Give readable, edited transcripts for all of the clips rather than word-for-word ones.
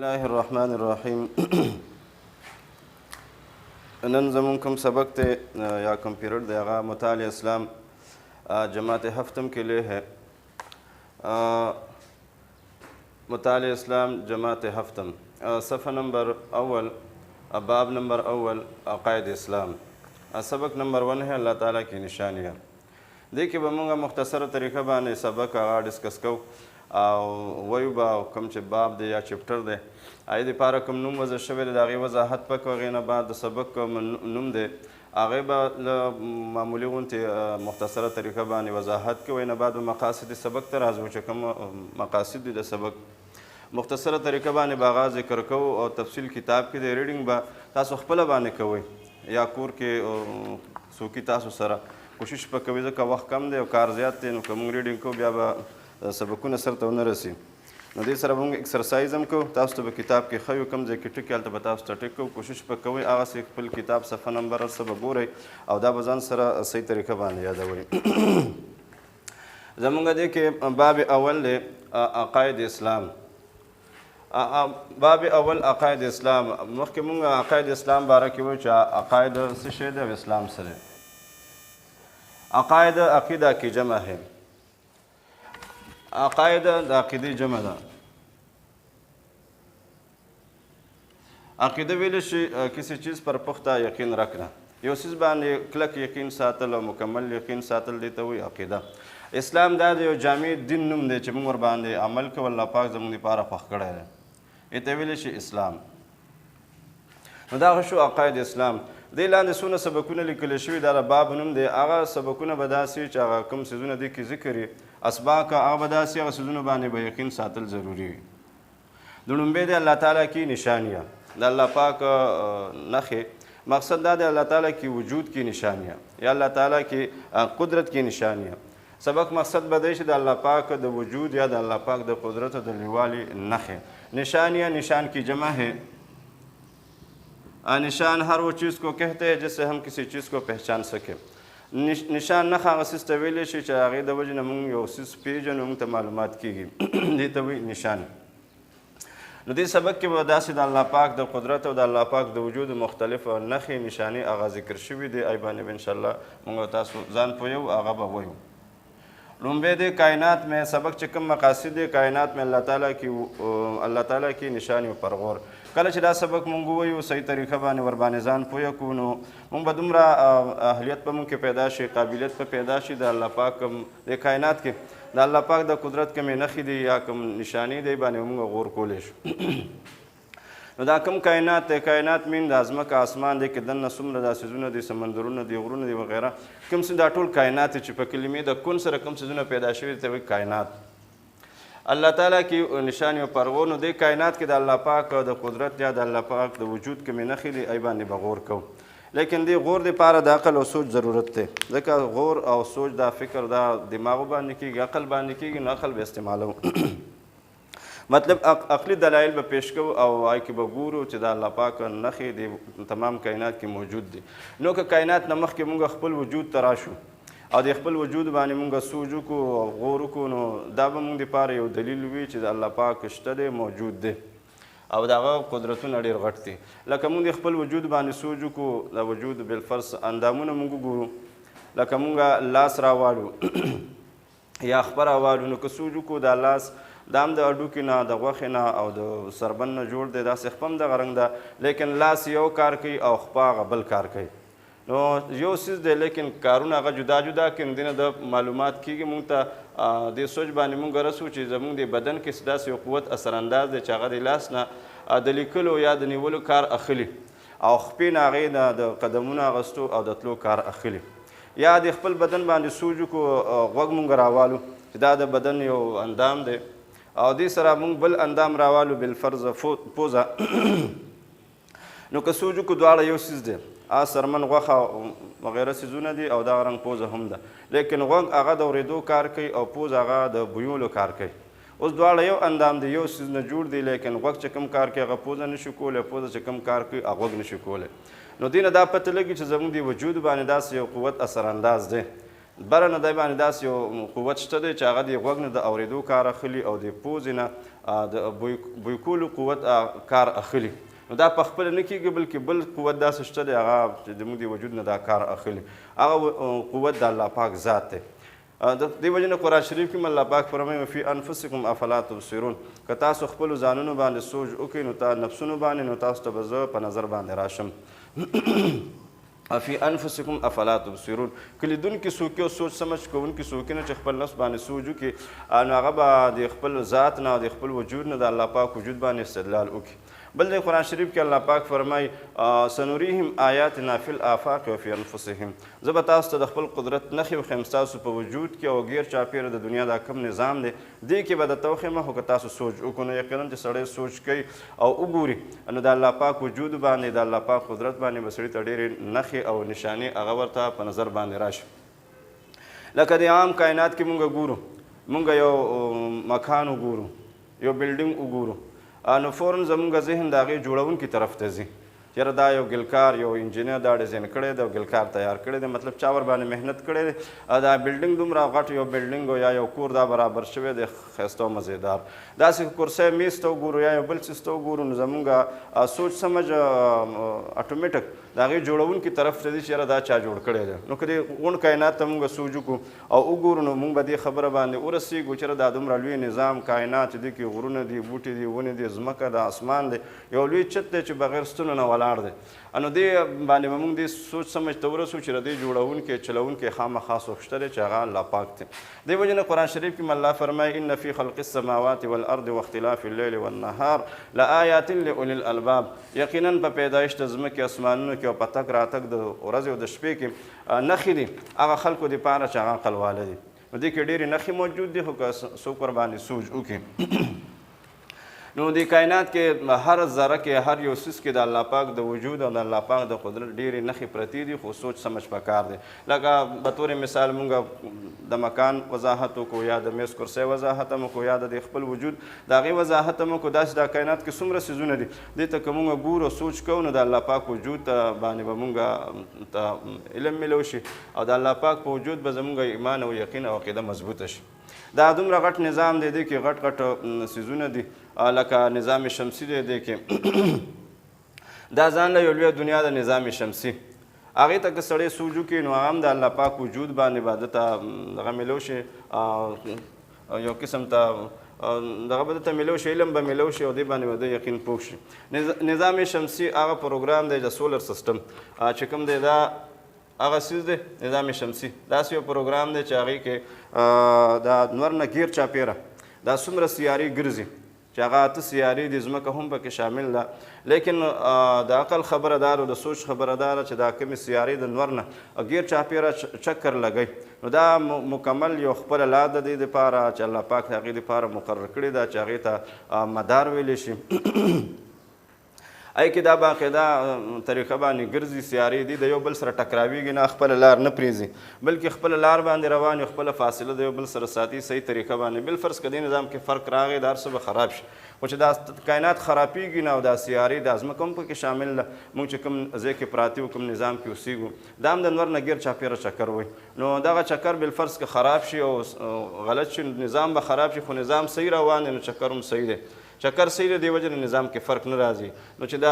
الله الرحمن الرحیم. نن زمون کوم سبق ته یا کوم پیریډ دی هغه مطالعه اسلام جماعت هفتم کے لیے ہے. مطالعه اسلام جماعت هفتم صفحہ نمبر اول باب نمبر اول عقائد اسلام. سبق نمبر 1 ہے اللہ تعالیٰ کی نشانیاں. دیکھیے بمونگا مختصر طریقہ باندې سبق هغه ډسکس کو او وایو به کوم چې باب دی یا چپټر دی هغې دپاره کوم نوم وضع شوی دی د هغې وضاحت به کوو. هغې نه بعد د سبق کوم نوم دی هغې به له معمولي غوندې مختصره طریقه باندې وضاحت کوو. نه بعد به مقاصد سبق ته راځو چې کوم مقاصد دي د سبق مختصره طریقه باندې به هغه ذکر کوو او تفصیل کتاب کې دی ریډینګ به تاسو خپله باندې کوئ یا کور کې څوکي تاسو سره کوشش به کوئ ځکه وخت کم دی او کار زیات دی. نو که موږ ریډینګ کوو بیا به سبقونه سرته ونه رسي. نو دې سره به موږ اکسرسایز هم کوو. تاسو ته به کتاب کې ښیو کوم ځای کې ټکي هلته به تاسو ته ټک کوو. کوشش به کوئ هغسې خپل کتاب صفحه نمبر هر څه به ګورئ او دا به ځان سره صحیح طریقه باندې یادوئ. زمونږ دې کې باب اول دی عقاید اسلام. باب اول عقاید اسلام. مخکې مونږ عقاید اسلام باره کې وایو چې عقاید څه شی دی او اسلام څه دی. عقاید عقیده کی جمع ہے. عقاید د عقیدې جمع ده. عقیده ویلی شي کسی چیز پر پخته یقین رکھنا، یو چیز باندې کلک یقین ساتل او مکمل یقین ساتل دی ته وایي عقیده. اسلام دا د یو جامع دین نوم دی چې موږ ورباندې عمل کوو الله پاک زموږ دپاره خوښ کړی دی. ته ویلی شي اسلام. نو دغه شو عقاید اسلام. دې لاندې څونه سبقونه لیکلی شوي دا د باب نوم دی. هغه سبقونه به داسې چې هغه کوم څیزونه دې کې ذکر وي اسباق هغه به داسې هغه څیزونو باندې به یقین ساتل ضروري وي. د لومبۍ دی الله تعالی کی نشانیه د الله پاک نښې. مقصد دا دی الله تعالی کی وجود کی نشانیه یا الله تعالی کی قدرت کی نشانیه. سبق مقصد به دی چې د الله پاک د وجود یا د الله پاک د قدرت د لویوالي نښې. نشانیه نشان کی جمع ہے. نشان ہر وہ چیز کو کہتے ہیں جس سے ہم کسی چیز کو پہچان سکیں. نشان نښه هغه څیز ته ویلی شي چې هغې د وجې نه موږ یو څیز پېژنو موږ ته معلومات کېږي دې ته وایي نشان. نو دې سبق کې به داسې د الله پاک د قدرت او د الله پاک د وجود مختلف نښې نشانې هغه ذکر شوي دي. ای باندې به انشاءالله موږ تاسو ځان پوهیو هغه به وایو. لومبۍ دی کائنات میں سبق چې کوم مقاصد دی کائنات میں الله تعالی کی نشانی پر غور. کله چې دا سبق مونږ ووایو صحیح طریقه باندې ورباندې ځان پوه کړو نو مونږ به دومره اهلیت په مونږ کې پیدا شي قابلیت په پیدا شي د الله پاک د کائنات کې د الله پاک د قدرت کومې نښې دي یا کوم نشانې دی باندې مونږ غور کولی شو. نو دا کوم کائنات دی کائنات مین د ځمکه اسمان دی کې دننه څومره دا څیزونه دي سمندرونه دي غرونه دي وغیره کوم څه دا ټول کائنات چې په کلمې د کن سره کوم څیزونه پیدا شوي ته وایي کائنات. اللہ تعالیٰ کی نشانیوں پر غور. نو دې کائنات کې د الله پاک د قدرت یا د الله پاک د وجود کومې نښې دي ای باندې به غور کوو. لیکن دې غور دپاره د عقل او سوچ ضرورت دی ځکه غور او سوچ دا فکر دا دماغو باندې کېږي عقل باندې کېږي نو عقل به استعمالو مطلب عقلي دلایل به پیش کوو او هغې کې به ګورو چې د الله پاک نښې د تمام کائنات کې موجود دي. نو که کائنات نه مخکې موږ خپل وجود ته راشو او د خپل وجود باندې مونږ سوچ وکړو او غور وکړو نو دا به مونږ دپاره یو دلیل وي چې د الله پاک شته دی موجود دی او د هغه قدرتونه ډېر غټ دي. لکه مونږ د خپل وجود باندې سوچ وکړو د وجود بالفرض اندامونه مونږ وګورو لکه مونږ لاس راواړو یا خپه راواړو نو که سوچ وکړو دا لاس دا هم د هډوکي نه د غوښې نه او د سربن نه جوړ دی داسې خپه هم دغه رنګ ده لیکن لاس یو کار کوي او خپه هغه بل کار کوي. نو یو څیز دی لیکن کارونه هغه جدا جدا کوي دې نه د معلومات کېږي مونږ ته دې سوچ باندې مونږ رسو چې زمونږ د بدن کې داسې یو قوت اثرانداز دی چې هغه د لاس نه د لیکلو یا د نیولو کار اخلي او خپې نه هغې نه د قدمونو اخیستو او د تلو کار اخلي. یا د خپل بدن باندې سوچ وکړو غوږ مونږ راوالو چې دا د بدن یو اندام دی او دې سره مونږ بل اندام راوالو بالفرض پوزه نو که سوچ وکړو دواړه یو څیز دی سرمن غوښه وغیره څیزونه دي او دغه رنګ پوزه هم ده لیکن غوږ هغه د اورېدو کار کوي او پوز هغه د بویولو کار کوي. اوس دواړه یو اندام دی یو څیز نه جوړ دی لیکن غوږ چې کوم کار کوي هغه پوزه نشي کولی پوزه چې کوم کار کوي هغه غوږ نشي کولی. نو دې نه دا پته لګي چې زموږ د وجود باندې داسې یو قوت اثرانداز دی بره نه دی باندې داسې یو قوت شته دی چې هغه د غوږ نه د اورېدو کار اخلي او د پوزې نه د بوی کولو قوت کار اخلي. نو دا په خپله نه کېږي بلکې بل قوت داسې شته دی هغه چې زموږ د وجود نه دا کار اخلي. هغه قوت د الله پاک ذات دی. د دې وجې نه قرآن شریف کې الله پاک فرمایي فی انفسکم افلا تبصرون، که تاسو خپلو ځانونو باندې سوچ وکړئ نو نفسونو باندې نو تاسو ته به زه په نظر باندې راشم. فی انفسکم افلا تبصرون، که لیدونکي څوک او سوچ سمج کوونکي څوک نه چې خپل نفس باندې سوچ وکړي نو هغه به د خپل ذات نه د خپل وجود نه د الله پاک وجود باندې استدلال وکړي. بل د قرآن شریف کې الله پاک فرمایي سنوریهم آیاتنا فی الآفاق و فی انفسهم، زه به تاسو ته د خپل قدرت نښې وښیم ستاسو په وجود کې او غیر چاپېره د دنیا دا کوم نظام دی دې کې به درته وښیم، خو که تاسو سوچ وکړو نو یقینا چې سړی سوچ کوي او وګوري نو د الله پاک وجود باندې د الله پاک قدرت باندې به سړي ته ډېرې نښې او نشانې هغه ورته په نظر باندې راشي. لکه د عام کائنات کې مونږ ګورو، مونږ یو مکان وګورو، یو بلډینګ وګورو نو فوراً زموږ ذهن د هغې جوړونکي طرف ته ځي. چېرې دا یو ګلکار یو انجینر دا ډیزاین کړی دی او ګلکار تیار کړی دی، مطلب چا ور باندې محنت کړی دی. دا بلډینګ دومره غټ یو بلډینګ یا یو کور دا برابر شوی دی ښایسته او مزېدار. داسې کرسی میز ته وګورو یا یو بل څیز ته وګورو نو زموږ سوچ سمج اټومیټک د هغې جوړونکي طرف ته ځي چې یاره دا چا جوړ کړی دی. نو که دې غونډ کائنات ته مونږ سوچ وکړو او وګورو نو مونږ به دې خبره باندې ورسېږو چې دا دومره لوی نظام کائنات دې کې غرونه دي، بوټي دي، ونې دي، ځمکه ده، اسمان دی، یو لوی چت دی چې بغیر ستونو نه ولاړ دی. نو دې باندې به مونږ دې سوچ سمج ته ورسو چې د دې جوړونکی چلونکی خامخا څوک شته دی چې هغه الله پاک دی. دې وجې نه قرآن شریف کې الله فرمایي ان فی خلق السماوات والارض واختلاف الليل والنهار لآیات لاولی الالباب، یقینا په پیدایش د ځمکې اسمانونو کې او په تګ راتګ د ورځې او د شپې کې نښې دي هغه خلکو دپاره چې هغه عقل واله دي. نو دې کې ډېرې نښې موجود دي خو که څوک ورباندې سوچ وکړي نو د کائنات کې هر ذره کې هر یو څیز کې د الله پاک د وجود او د الله پاک د قدرت ډېرې نښې پرتې دي خو سوچ سمج پکار دی. لکه به طور مثال مونږ د مکان وضاحت وکړو یا د میز کرسۍ وضاحت هم وکړو یا د خپل وجود د هغې وضاحت هم وکړو. داسې د کائنات کې څومره څیزونه دي دې ته که مونږ ګورو سوچ کوو نو د الله پاک وجود باندې به مونږ ته علم میلو شي او د الله پاک په وجود به زمونږ ایمان او یقین او عقیده مضبوطه شي. دا دومره غټ نظام دی دې کې غټ غټ څیزونه دي لکه نظام شمسي دی دې کې دا ځان له یو لویه دنیا د نظام شمسي هغې ته که سړی سوچ وکړي نو هغه هم د الله پاک وجود باندې به دته دغه میلو شي یو قسم ته دغه به دته میلو شي علم به میلو شي او دې باندې به د یقین پوه شي. نظام شمسي هغه پروګرام دی د سولر سیسټم چې کوم دی دا هغه څیز دی نظام شمسي داسې یو پروګرام دی چې هغې کې د نور نه غیر چاپېره دا څومره سیارې ګرځي چې هغه 8 سیارې د ځمکه هم پکې شامل ده. لیکن د عقل خبره دار او د سوچ خبره داره چې دا کومې سیارې د نور نه غیر چاپېره چکر لګوي نو دا مکمل یو خپله لار د دې دپاره چې الله پاک د هغې دپاره مقرر کړې ده چې هغې ته مدار ویلی شي. ای کې دا باقاعده طریقه باندې ګرځي سیارې دي د یو بل سره ټکراویږي نه خپله لار نه پرېږدي بلکې خپله لار باندې روان وي خپله فاصله د یو بل سره ساتي صحیح طریقه باندې. بالفرض که دې نظام کې فرق راغی دا هر څه به خراب شي خو چې دا کائنات خرابېږي نه او دا سیارې دا ځمکه هم پکې شامل ده مونږ چې کوم ځای کې پراته یو کوم نظام کې اوسېږو دا هم د نور نه ګیر چاپېره چکر وایي نو دغه چکر بالفرض که خراب شي او غلط شي نظام به خراب شي خو نظام صحیح روان دی نو چکر هم صحیح دی. چکر صحیح دی دې وجې نه نظام کې فرق نه راځي. نو چې دا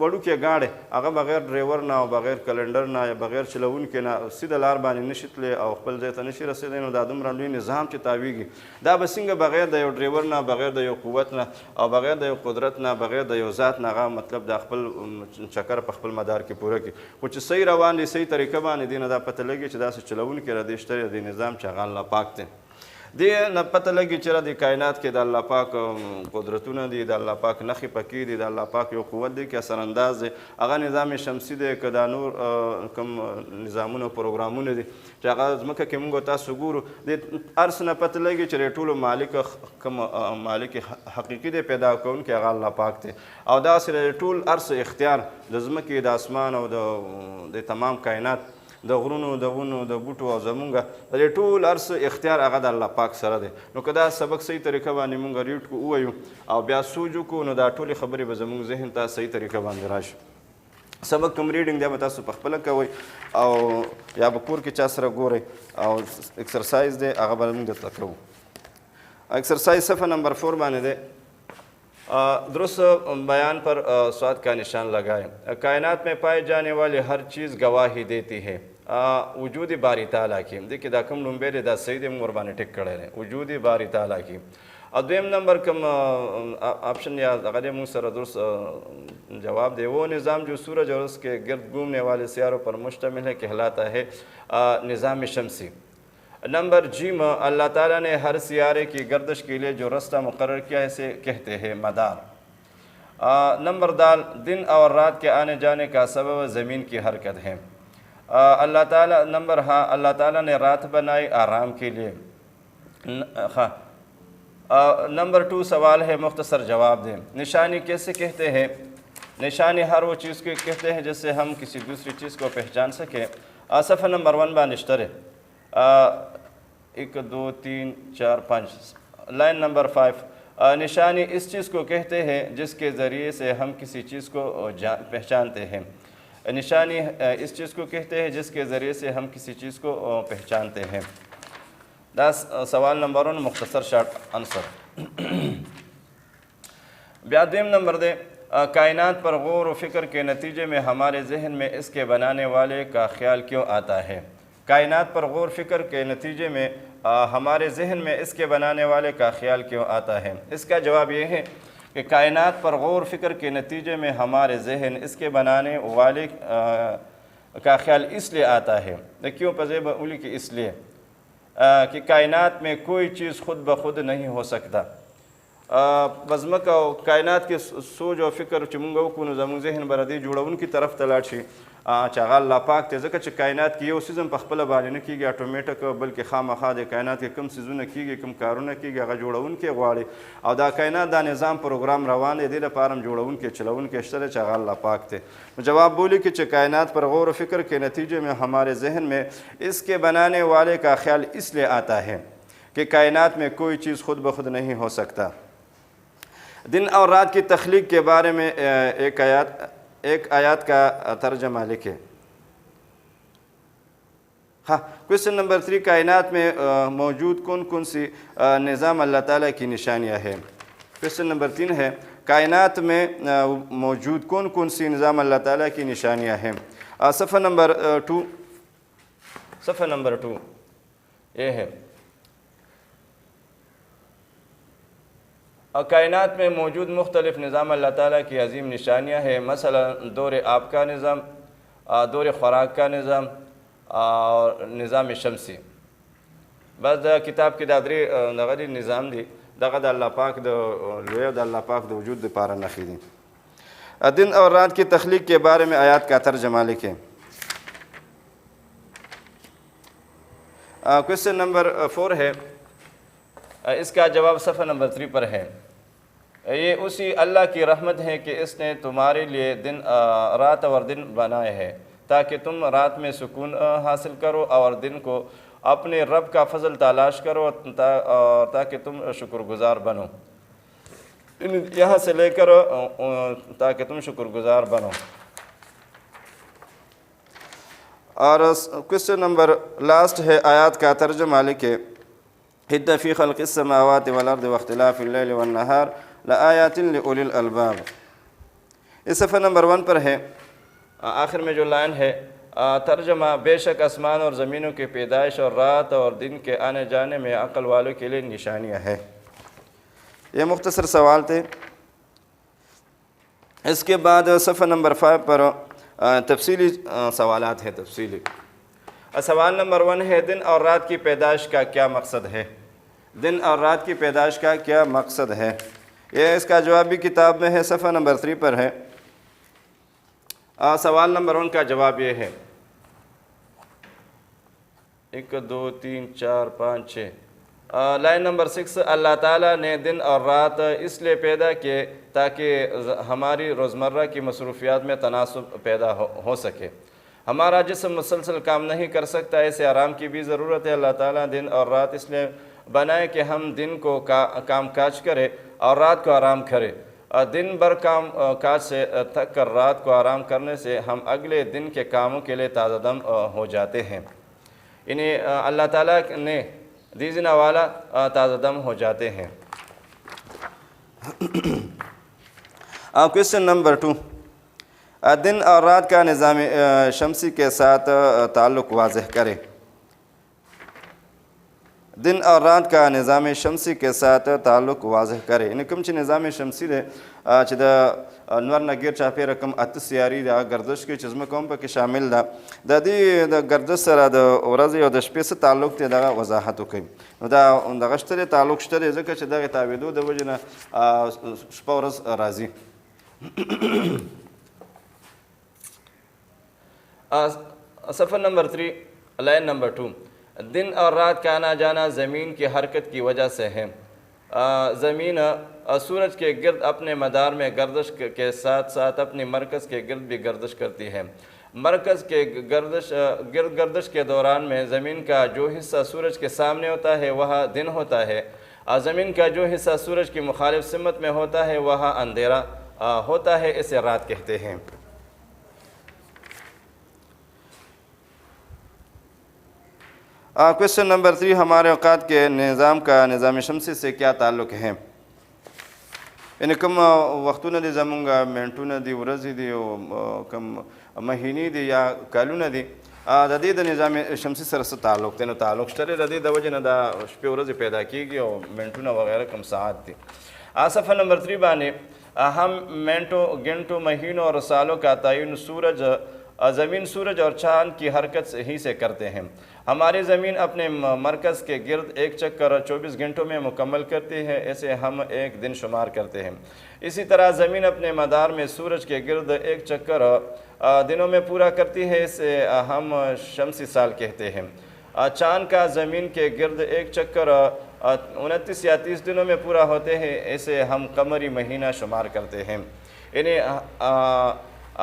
وړوکې ګاډې هغه بغیر ډریور نه او بغیر کلنډر نه یا بغیر چلونکي نه سیده لار باندې نشي تللی او خپل ځای ته نشي رسېدی نو دا دومره لوی نظام چې تاویږي دا به څنګه بغیر د یو ډریور نه بغیر د یو قوت نه او بغیر د یو قدرت نه بغیر د یو ذات نه هغه مطلب د خپل چکر په خپل مدار کې پوره کړي. خو چې صحیح روان دی صحیح طریقه باندې دې نه دا پته لګي چې داسې چلونکي را دې شته دی نظام چې هغه الله پاک دی. دې نه پته لګي چې د کائنات کې د الله پاک قدرتونه دي د الله پاک نښې پکې دي د الله پاک یو قوت دی کې اثرانداز دی هغه نظام شمسي دی که دا نور کوم نظامونه پروګرامونه دي چې هغه ځمکه کې موږ تاسو ګورو د هر څه نه پته لګي چې د ټولو مالک کوم مالک حقیقي دی پیدا کوونکی هغه الله پاک دی او داسې د ټول هر څه اختیار د ځمکې د اسمان او د تمام کائنات د غرونو د ونو د بوټو او زمونږ د ټول هر څه اختیار هغه د الله پاک سره دی. نو که دا سبق صحیح طریقه باندې مونږ ریډ کړو ووایو او بیا سوچ وکړو نو دا ټولې خبرې به زموږ ذهن ته صحیح طریقه باندې راشي. سبق کوم ریډینګ دی به تاسو پخپله کوئ او یا به کور کې چا سره ګورئ او ایکسرسایز دی هغه به مونږ درته کوو. ایکسرسایز صفحه نمبر 4 باندې دی درست بیان پر صاد کا نشان لگائیں۔ کائنات میں پائے جانے والی ہر چیز گواہی دیتی ہے وجود باری تعالیٰ کی۔ دیکھیے دا کم لنبے دا سید مربانی ٹک کڑے رہے وجود باری تعالیٰ کی۔ دویم نمبر کم آپشن یا غیر منصر درست جواب دے، وہ نظام جو سورج اور اس کے گرد گھومنے والے سیاروں پر مشتمل ہے کہلاتا ہے نظام شمسی۔ نمبر جیم، اللہ تعالیٰ نے ہر سیارے کی گردش کے لیے جو رستہ مقرر کیا ہے اسے کہتے ہیں مدار۔ نمبر دال، دن اور رات کے آنے جانے کا سبب زمین کی حرکت ہے۔ اللہ تعالیٰ نمبر ہاں، اللہ تعالیٰ نے رات بنائی آرام کے لیے۔ نمبر 2 سوال ہے، مختصر جواب دیں۔ نشانی کیسے کہتے ہیں؟ نشانی ہر وہ چیز کو کہتے ہیں جس سے ہم کسی دوسری چیز کو پہچان سکیں۔ صفحہ نمبر 1 بانشتر 1 2 3 4 5 لائن نمبر 5، نشانی اس چیز کو کہتے ہیں جس کے ذریعے سے ہم کسی چیز کو پہچانتے ہیں۔ نشانی اس چیز کو کہتے ہیں جس کے ذریعے سے ہم کسی چیز کو پہچانتے ہیں۔ سوال نمبر 1 مختصر شارٹ آنسر۔ دویم نمبر دے، کائنات پر غور و فکر کے نتیجے میں ہمارے ذہن میں اس کے بنانے والے کا خیال کیوں آتا ہے؟ کائنات پر غور و فکر کے نتیجے میں ہمارے ذہن میں اس کے بنانے والے کا خیال کیوں آتا ہے؟ اس کا جواب یہ ہے کہ کائنات پر غور و فکر کے نتیجے میں ہمارے ذہن اس کے بنانے والے کا خیال اس لیے آتا ہے۔ کیوں پذیب اولی کی اس لیے کہ کائنات میں کوئی چیز خود بخود نہیں ہو سکتا۔ بزمکا کائنات کے سوچ و فکر چمنگو کو زمون ذہن بردی جوڑون کی طرف تلاړ شي چې الله پاک ته ځکه چې کائنات کې یو سیزم په خپله باندې نه کېږي اټومیټک، بلکې خامخا د کائنات کې کم سیزونه کېږي، کم کارونه کېږي، هغه جوړونکی غواړي او دا کائنات دا نظام پروګرام روان دی، دې لپاره هم جوړونکی چلونکی شته دی چې هغه الله پاک دی۔ جواب بولی کہ کائنات پر غور و فکر کے نتیجے میں ہمارے ذہن میں اس کے بنانے والے کا خیال اس لیے آتا ہے کہ کائنات میں کوئی چیز خود بخود نہیں ہو سکتا۔ دن اور رات کی تخلیق کے بارے میں ایک آیات کا ترجمہ لکھیں۔ ہاں، کویسچن نمبر 3، کائنات میں موجود کون کون سی نظام اللہ تعالیٰ کی نشانیاں ہیں؟ کویسچن نمبر 3 ہے، کائنات میں موجود کون کون سی نظام اللہ تعالیٰ کی نشانیاں ہیں؟ صفحہ نمبر 2 یہ ہے، کائنات میں موجود مختلف نظام اللہ تعالیٰ کی عظیم نشانیاں ہیں، مثلا دور آب کا نظام، دور خوراک کا نظام اور نظام شمسی۔ بس کتاب کی دادری نغری نظام دی دغه د الله پاک د لوی او د الله پاک د وجود لپاره نښې دي۔ دن اور رات کی تخلیق کے بارے میں آیات کا ترجمہ لکھیں۔ کویسچن نمبر 4 ہے، اس کا جواب صفحہ نمبر 3 پر ہے۔ یہ اسی اللہ کی رحمت ہے کہ اس نے تمہارے لیے رات اور دن بنائے ہیں تاکہ تم رات میں سکون حاصل کرو اور دن کو اپنے رب کا فضل تلاش کرو تاکہ تم شکر گزار بنو، یہاں سے لے کر تاکہ تم شکر گزار بنو۔ اور کویسچن نمبر لاسٹ ہے، آیات کا ترجمہ لکھے۔ ان فی خلق السماوات والارض واختلاف اللیل والنہار لآیات لأولی الالباب۔ اس صفحہ نمبر 1 پر ہے، آخر میں جو لائن ہے ترجمہ، بے شک آسمان اور زمینوں کی پیدائش اور رات اور دن کے آنے جانے میں عقل والوں کے لیے نشانیاں ہیں۔ یہ مختصر سوال تھے۔ اس کے بعد صفحہ نمبر 5 پر تفصیلی سوالات ہیں۔ تفصیلی سوال نمبر 1 ہے، دن اور رات کی پیدائش کا کیا مقصد ہے؟ دن اور رات کی پیدائش کا کیا مقصد ہے؟ یہ اس کا جواب بھی کتاب میں ہے، صفحہ نمبر 3 پر ہے۔ سوال نمبر 1 کا جواب یہ ہے، 1 2 3 4 5 6 لائن نمبر 6، اللہ تعالیٰ نے دن اور رات اس لیے پیدا کیے تاکہ ہماری روزمرہ کی مصروفیات میں تناسب پیدا ہو سکے۔ ہمارا جسم مسلسل کام نہیں کر سکتا، اسے آرام کی بھی ضرورت ہے۔ اللہ تعالیٰ دن اور رات اس لیے بنائے کہ ہم دن کو کام کاج کرے اور رات کو آرام کرے۔ دن بھر کام کاج سے تھک کر رات کو آرام کرنے سے ہم اگلے دن کے کاموں کے لیے تازہ دم ہو جاتے ہیں، یعنی اللہ تعالیٰ نے دیزنا والا تازہ دم ہو جاتے ہیں۔ کویشچن نمبر 2، دن اور رات کا نظام شمسی کے ساتھ تعلق واضح کریں۔ دن اور رات کا نظام شمسی کے ساتھ تعلق واضح کرے. یعنی کوم چې نظام شمسی دی چې د انور نه غیر چاپیره کوم اته سیاري د گردش کې چې ځمکه هم پکې شامل ده، د دې د گردش سره د ورځې او د شپې څه تعلق دی دغه وضاحت وکړي. نو دا دغه شته دی، تعلق شته دی، ځکه چې دغه تاویدو د وجې نه شپه ورځ راځي. صفحہ نمبر 3 لائن نمبر 2، دن اور رات کا آنا جانا زمین کی حرکت کی وجہ سے ہے. زمین سورج کے گرد اپنے مدار میں گردش کے ساتھ ساتھ اپنی مرکز کے گرد بھی گردش کرتی ہے. مرکز کے گردش کے دوران میں زمین کا جو حصہ سورج کے سامنے ہوتا ہے وہاں دن ہوتا ہے، زمین کا جو حصہ سورج کی مخالف سمت میں ہوتا ہے وہاں اندھیرا ہوتا ہے، اسے رات کہتے ہیں. کویشچن نمبر 3، ہمارے اوقات کے نظام کا نظام شمسی سے کیا تعلق ہے؟ یعنی کوم وختونه دي زمونږ منټونه دي، ورځې دي او کوم مهینې دي یا کالونه دي، د دې د نظام شمسی سره څه تعلق دی؟ نو تعلق شته دی، د دې د وجې نه دا شپې ورځې پیدا کیږي او منټونه وغیرہ کوم ساعت دي. صفحہ نمبر 3 باندې ہم منٹوں گھنٹوں مہینوں اور سالوں کا تعین زمین سورج اور چاند کی حرکت ہی سے کرتے ہیں. ہماری زمین اپنے مرکز کے گرد ایک چکر 24 گھنٹوں میں مکمل کرتی ہے، اسے ہم ایک دن شمار کرتے ہیں. اسی طرح زمین اپنے مدار میں سورج کے گرد ایک چکر دنوں میں پورا کرتی ہے، اسے ہم شمسی سال کہتے ہیں. چاند کا زمین کے گرد ایک چکر 29 یا 30 دنوں میں پورا ہوتے ہیں، اسے ہم قمری مہینہ شمار کرتے ہیں. یعنی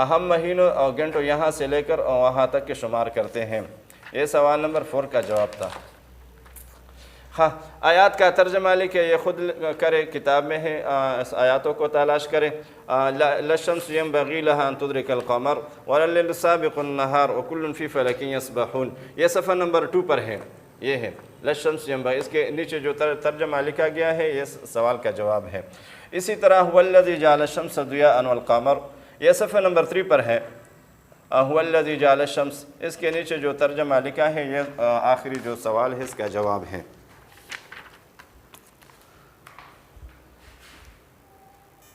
ہم مہینوں اور گھنٹوں یہاں سے لے کر وہاں تک کے شمار کرتے ہیں. یہ سوال نمبر 4 کا جواب تھا. ہاں، آیات کا ترجمہ لکھے، یہ خود کرے، کتاب میں ہے، اس آیاتوں کو تلاش کریں. للشمس ينبغي لها ان تدرك القمر والليل سابق النهار وكل في فلك يسبحون. یہ صفحہ نمبر 2 پر ہے، یہ ہے للشمس ينبغي. اس کے نیچے جو ترجمہ لکھا گیا ہے یہ سوال کا جواب ہے. اسی طرح هو الذي جعل الشمس ضياء والقمر، یہ صفحہ نمبر 3 پر ہے. هو الذي جعل الشمس، اس کے نیچے جو ترجمہ لکھا ہے یہ آخری جو سوال ہے اس کا جواب ہے.